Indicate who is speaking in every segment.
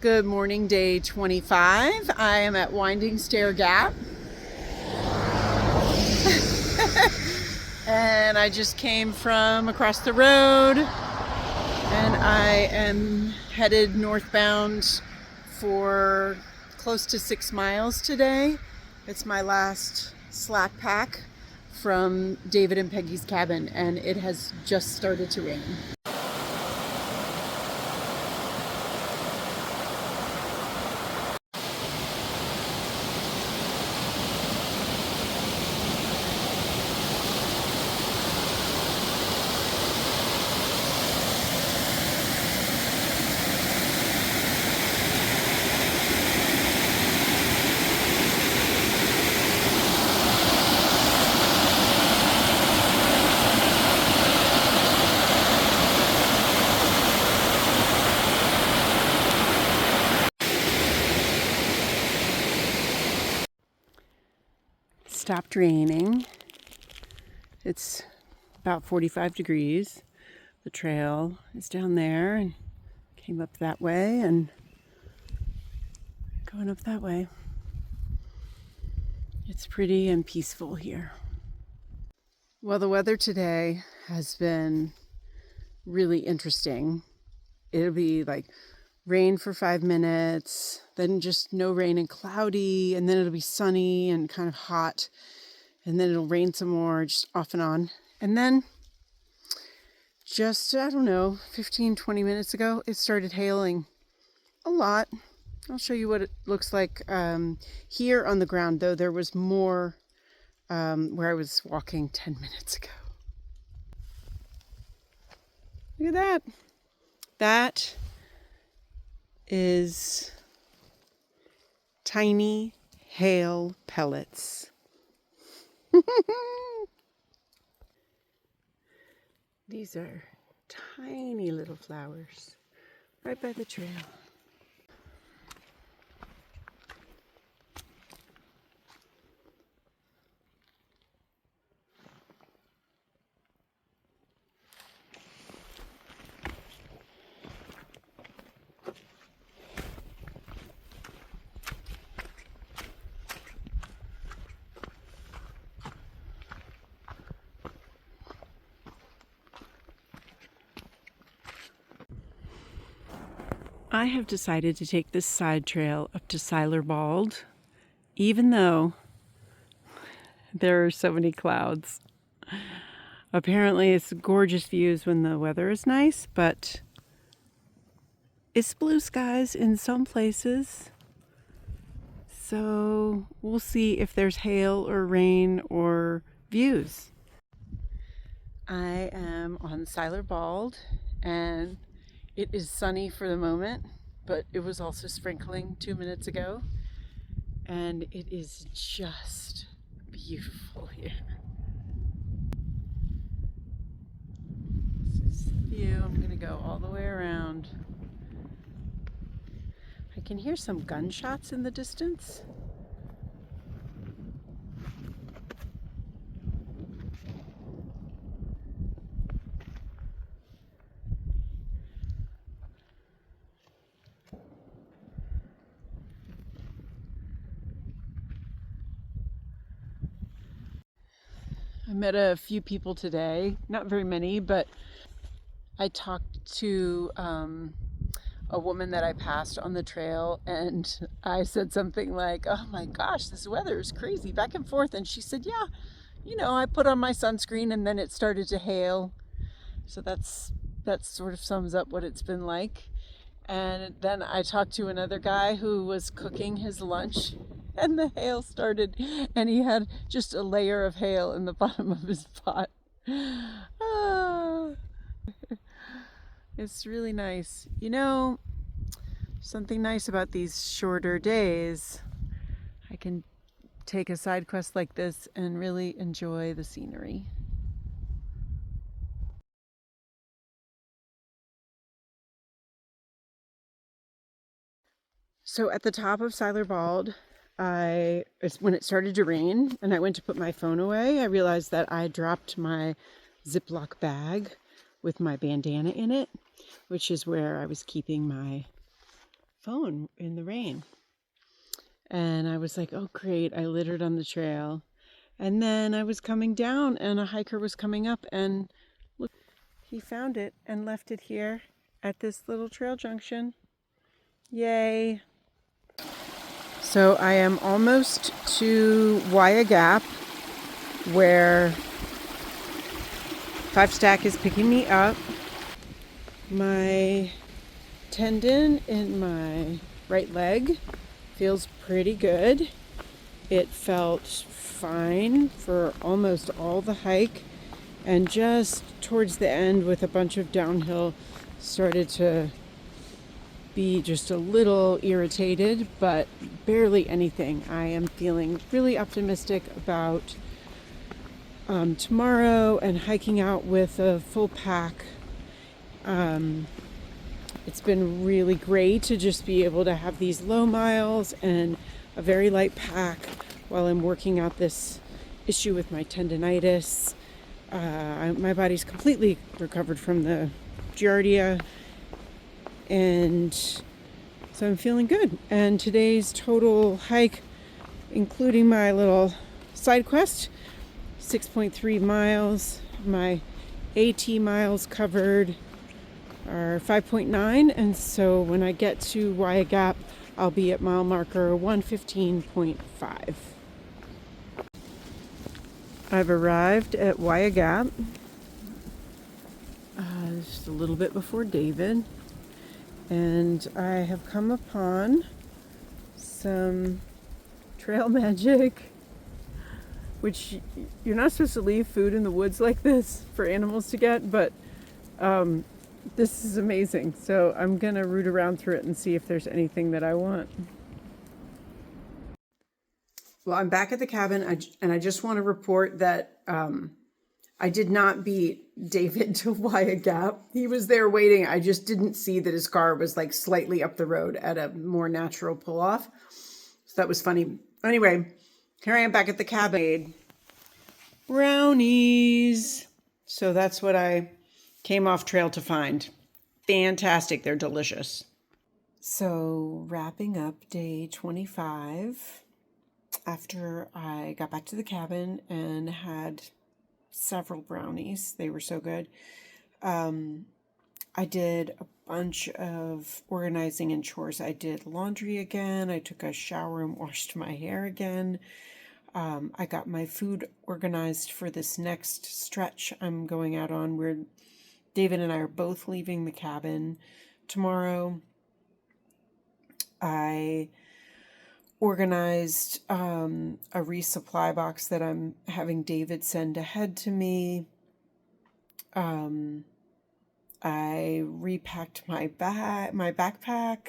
Speaker 1: Good morning, day 25. I am at Winding Stair Gap. And I just came from across the road and I am headed northbound for close to 6 miles today. It's my last slack pack from David and Peggy's cabin, and it has just started to rain. Stopped raining. It's about 45 degrees. The trail is down there and came up that way and going up that way. It's pretty and peaceful here. Well, the weather today has been really interesting. It'll be like rain for 5 minutes, then just no rain and cloudy, and then it'll be sunny and kind of hot, and then it'll rain some more, just off and on. And then just, I don't know, 15-20 minutes ago, it started hailing a lot. I'll show you what it looks like here on the ground, though there was more where I was walking 10 minutes ago. Look at that. That is tiny hail pellets. These are tiny little flowers right by the trail. I have decided to take this side trail up to Siler Bald, even though there are so many clouds. Apparently it's gorgeous views when the weather is nice, but it's blue skies in some places. So we'll see if there's hail or rain or views. I am on Siler Bald and it is sunny for the moment, but it was also sprinkling 2 minutes ago, and it is just beautiful here. This is the view. I'm gonna go all the way around. I can hear some gunshots in the distance. I met a few people today, not very many, but I talked to a woman that I passed on the trail, and I said something like, "Oh my gosh, this weather is crazy, back and forth." And she said, "Yeah, you know, I put on my sunscreen and then it started to hail." So that sort of sums up what it's been like. And then I talked to another guy who was cooking his lunch, and the hail started, and he had just a layer of hail in the bottom of his pot. Ah, it's really nice. You know, something nice about these shorter days. I can take a side quest like this and really enjoy the scenery. So at the top of Siler Bald, when it started to rain and I went to put my phone away, I realized that I dropped my Ziploc bag with my bandana in it, which is where I was keeping my phone in the rain. And I was like, oh, great. I littered on the trail. And then I was coming down and a hiker was coming up and look, he found it and left it here at this little trail junction. Yay. So I am almost to Waya Gap where 5 Stack is picking me up. My tendon in my right leg feels pretty good. It felt fine for almost all the hike, and just towards the end with a bunch of downhill started to be just a little irritated, but barely anything. I am feeling really optimistic about tomorrow and hiking out with a full pack. It's been really great to just be able to have these low miles and a very light pack while I'm working out this issue with my tendonitis. My body's completely recovered from the Giardia, and so I'm feeling good. And today's total hike, including my little side quest, 6.3 miles. My AT miles covered are 5.9, and so when I get to Waya Gap, I'll be at mile marker 115.5. I've arrived at Waya Gap just a little bit before David, and I have come upon some trail magic, which you're not supposed to leave food in the woods like this for animals to get, but this is amazing. So I'm gonna root around through it and see if there's anything that I want. Well, I'm back at the cabin, and I just want to report that I did not beat David to Waya Gap. He was there waiting. I just didn't see that his car was like slightly up the road at a more natural pull-off. So that was funny. Anyway, here I am back at the cabin. Brownies. So that's what I came off trail to find. Fantastic. They're delicious. So wrapping up day 25 after I got back to the cabin and had several brownies. They were so good. I did a bunch of organizing and chores. I did laundry again. I took a shower and washed my hair again. I got my food organized for this next stretch I'm going out on, where David and I are both leaving the cabin tomorrow. I organized a resupply box that I'm having David send ahead to me. I repacked my backpack.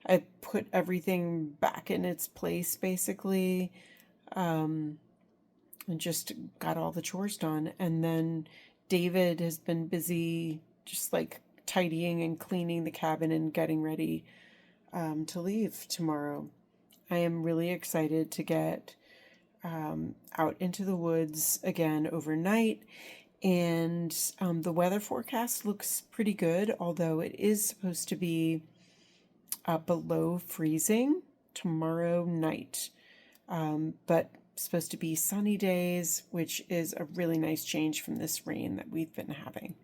Speaker 1: I put everything back in its place, basically, and just got all the chores done. And then David has been busy just like tidying and cleaning the cabin and getting ready to leave tomorrow. I am really excited to get out into the woods again overnight, and the weather forecast looks pretty good, although it is supposed to be below freezing tomorrow night, but supposed to be sunny days, which is a really nice change from this rain that we've been having.